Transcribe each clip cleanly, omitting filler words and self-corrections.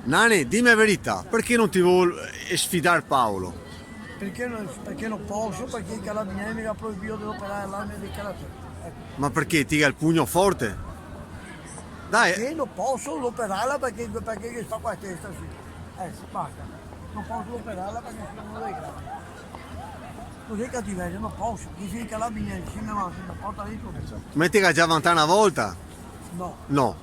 Nani, dimmi la verità, perché non ti vuoi sfidare Paolo? Perché non posso, perché i carabinieri mi ha proibito di operare l'arma di karate. Ecco. Ma perché ti ha il pugno forte? Dai, Perché non posso operarla perché gli sto qua a testa sì. Basta. Non posso operarla perché sono uno dei gravi. Così cattiveria, non posso. Dice i carabinieri, si mi porta lì tutto. metti che ha già vantato una volta? No. No.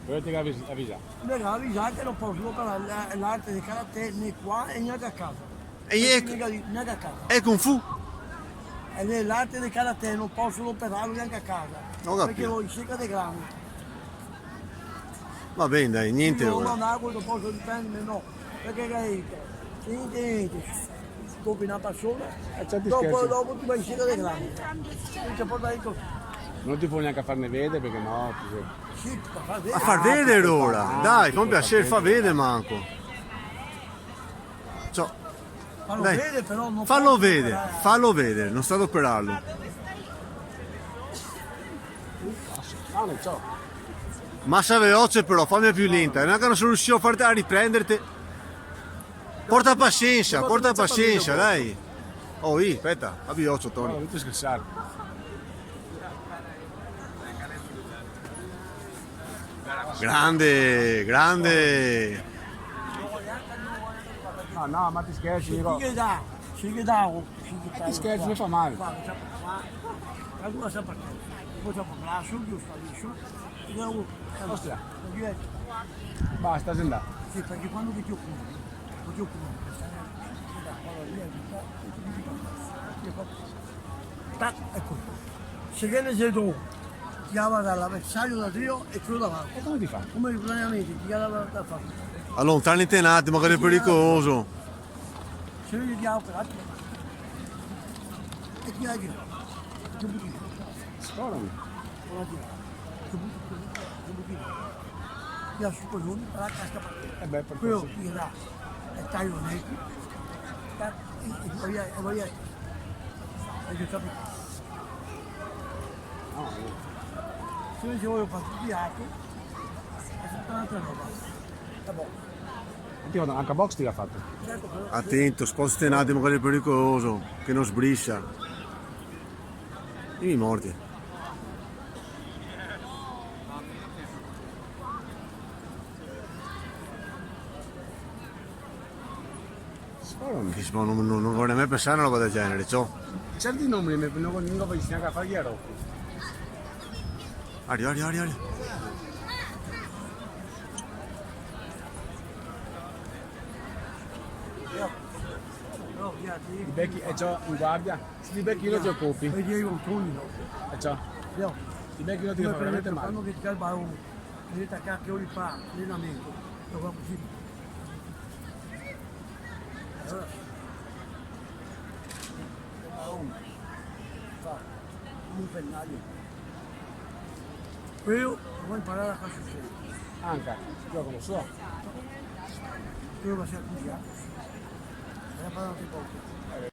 Dovete avvisare. Mi ha avvisato che non posso operare l'arte di karate né qua e neanche a casa. E Neanche a casa. è Kung Fu? E l'arte di karate non posso operarlo neanche a casa. Ho capito. Perché voi siete grandi. Va bene, dai, niente Io ora. non hago, non posso difendermi, no. Perché niente. Dopo una persona, certi dopo scherzi. ti vai in sera dei grandi. Non ti porta così. Non ti puoi neanche farne vedere perché no. Sì, per far vedere. A far vedere ora. Dai, fa un piacere, fa vedere manco. Ciao. Fallo Dai, vedere, però non fallo posso vedere, operare. fallo vedere, non sta ad operarlo. No, ciao. Massa veloce però, fammi più lenta, non è che non sono riuscito a farti a riprenderti. Porta pazienza, dai. Oh, aspetta, abbi occhio, No, Tony. non ti scherzare. Grande, grande. No, ma ti scherzi, Sì Nico. che dà, sì che dà. Ti scherzi, mi fa male. Allora sempre poi dopo braccio, giusto, liscio. E devo... Ostia. Sì, Basta, se andare. perché quando ti occupi, ecco, se viene Zedò, ti chiama dall'avversario da trio e quello davanti. E come ti fa? Come i planeamenti, ti chiama da fare. Allontanati un attimo che è pericoloso. Se lui ti ha operato, e ti ha girato. Che buttino, Scorami. non ha girato. Che buttino. Ti ha su coglioni per la casca partita. E beh, per Quello questo. ti dà il taglio netto, e vai a... E che capito? No, Se io voglio fare tutti gli archi, è tutta un'altra roba. Sta buono. Oddio, anche a box ti l'ha fatto. Certo, però... Attento, spostati un attimo che è pericoloso, che non sbriscia. Dimmi morti. Scorami. Non vorrei mai pensare a una roba del genere, ciò. Certi numeri non voglio neanche a fare gli ero. Aria. No, via, ti Ti becchi, e ciò in guardia. Se ti becchi io ti occupi. vedi i bottoni, no? E ciò. Io, Ti becchi io ti come fa per veramente esempio, quando male. che ti calma un, che ti cacchio di fa, allenamento, lo fa così. Allora, fa un pennaglio. Quello vuoi imparare a fare succedere. Anche, io come so. Quello va a essere accusato. Era parlato di poco.